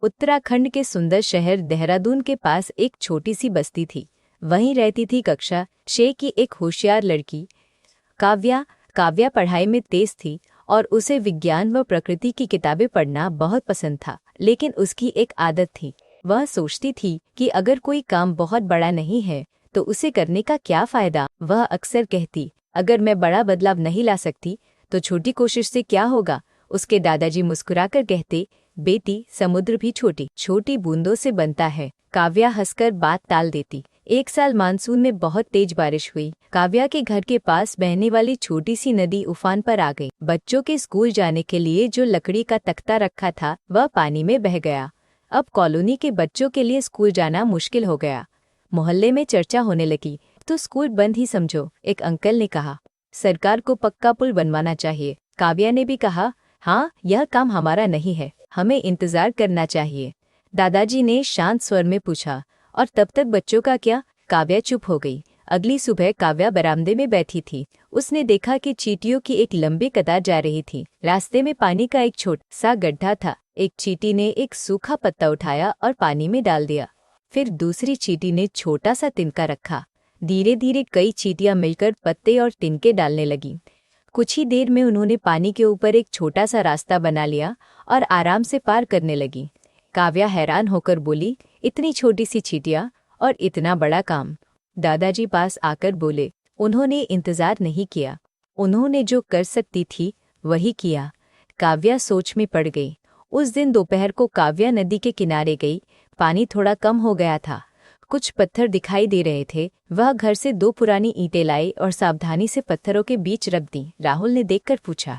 उत्तराखंड के सुंदर शहर देहरादून के पास एक छोटी सी बस्ती थी। वहीं रहती थी कक्षा 6 की एक होशियार लड़की काव्या। काव्या पढ़ाई में तेज थी और उसे विज्ञान व प्रकृति की किताबें पढ़ना बहुत पसंद था। लेकिन उसकी एक आदत थी, वह सोचती थी कि अगर कोई काम बहुत बड़ा नहीं है तो उसे करने का क्या फ़ायदा। वह अक्सर कहती, अगर मैं बड़ा बदलाव नहीं ला सकती तो छोटी कोशिश से क्या होगा। उसके दादाजी मुस्कुराकर कहते, बेटी, समुद्र भी छोटी छोटी बूंदों से बनता है। काव्या हंसकर बात टाल देती। एक साल मानसून में बहुत तेज बारिश हुई। काव्या के घर के पास बहने वाली छोटी सी नदी उफान पर आ गई। बच्चों के स्कूल जाने के लिए जो लकड़ी का तख्ता रखा था वह पानी में बह गया। अब कॉलोनी के बच्चों के लिए स्कूल जाना मुश्किल हो गया। मोहल्ले में चर्चा होने लगी, तो स्कूल बंद ही समझो। एक अंकल ने कहा, सरकार को पक्का पुल बनवाना चाहिए। काव्या ने भी कहा, हाँ, यह काम हमारा नहीं है, हमें इंतजार करना चाहिए। दादाजी ने शांत स्वर में पूछा, और तब तक बच्चों का क्या। काव्या चुप हो गई। अगली सुबह काव्या बरामदे में बैठी थी। उसने देखा कि चींटियों की एक लंबी कतार जा रही थी। रास्ते में पानी का एक छोटा सा गड्ढा था। एक चींटी ने एक सूखा पत्ता उठाया और पानी में डाल दिया। फिर दूसरी चींटी ने छोटा सा तिनका रखा। धीरे धीरे कई चींटियां मिलकर पत्ते और तिनके डालने लगीं। कुछ ही देर में उन्होंने पानी के ऊपर एक छोटा सा रास्ता बना लिया और आराम से पार करने लगी। काव्या हैरान होकर बोली, इतनी छोटी सी चींटियां और इतना बड़ा काम। दादाजी पास आकर बोले, उन्होंने इंतजार नहीं किया, उन्होंने जो कर सकती थी वही किया। काव्या सोच में पड़ गई। उस दिन दोपहर को काव्या नदी के किनारे गई। पानी थोड़ा कम हो गया था, कुछ पत्थर दिखाई दे रहे थे। वह घर से 2 पुरानी ईंटें लाई और सावधानी से पत्थरों के बीच रख दी। राहुल ने देखकर पूछा,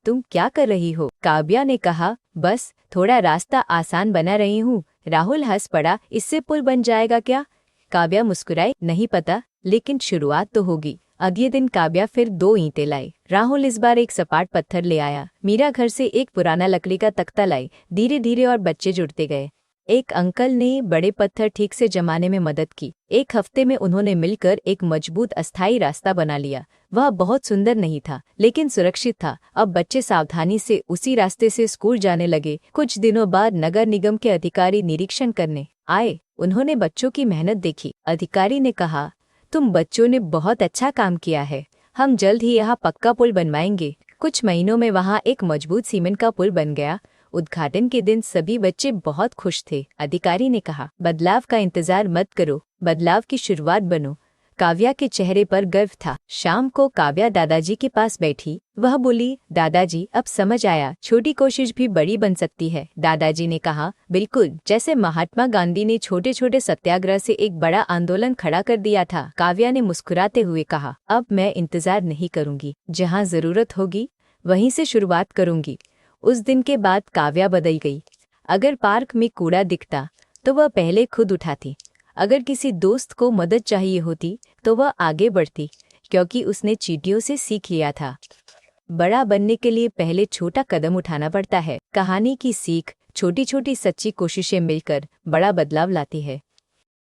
तुम क्या कर रही हो? काव्या ने कहा, बस थोड़ा रास्ता आसान बना रही हूँ। राहुल हंस पड़ा, इससे पुल बन जाएगा क्या? काव्या मुस्कुराई, नहीं पता, लेकिन शुरुआत तो होगी। अगले दिन काव्या फिर 2 ईंटें लाई। राहुल इस बार एक सपाट पत्थर ले आया। मीरा घर से एक पुराना लकड़ी का तख्ता लाई। धीरे धीरे और बच्चे जुड़ते गए। एक अंकल ने बड़े पत्थर ठीक से जमाने में मदद की। एक हफ्ते में उन्होंने मिलकर एक मजबूत अस्थायी रास्ता बना लिया। वह बहुत सुंदर नहीं था, लेकिन सुरक्षित था। अब बच्चे सावधानी से उसी रास्ते से स्कूल जाने लगे। कुछ दिनों बाद नगर निगम के अधिकारी निरीक्षण करने आए। उन्होंने बच्चों की मेहनत देखी। अधिकारी ने कहा, तुम बच्चों ने बहुत अच्छा काम किया है, हम जल्द ही यहाँ पक्का पुल बनवाएंगे। कुछ महीनों में वहाँ एक मजबूत सीमेंट का पुल बन गया। उद्घाटन के दिन सभी बच्चे बहुत खुश थे। अधिकारी ने कहा, बदलाव का इंतजार मत करो, बदलाव की शुरुआत बनो। काव्या के चेहरे पर गर्व था। शाम को काव्या दादाजी के पास बैठी। वह बोली, दादाजी, अब समझ आया, छोटी कोशिश भी बड़ी बन सकती है। दादाजी ने कहा, बिल्कुल, जैसे महात्मा गांधी ने छोटे छोटे सत्याग्रह से एक बड़ा आंदोलन खड़ा कर दिया था। काव्या ने मुस्कुराते हुए कहा, अब मैं इंतजार नहीं करूंगी, जहाँ जरूरत होगी वहीं से शुरुआत करूंगी। उस दिन के बाद काव्या बदल गई। अगर पार्क में कूड़ा दिखता तो वह पहले खुद उठाती। अगर किसी दोस्त को मदद चाहिए होती तो वह आगे बढ़ती, क्योंकि उसने चींटियों से सीख लिया था। बड़ा बनने के लिए पहले छोटा कदम उठाना पड़ता है। कहानी की सीख, छोटी छोटी सच्ची कोशिशें मिलकर बड़ा बदलाव लाती है।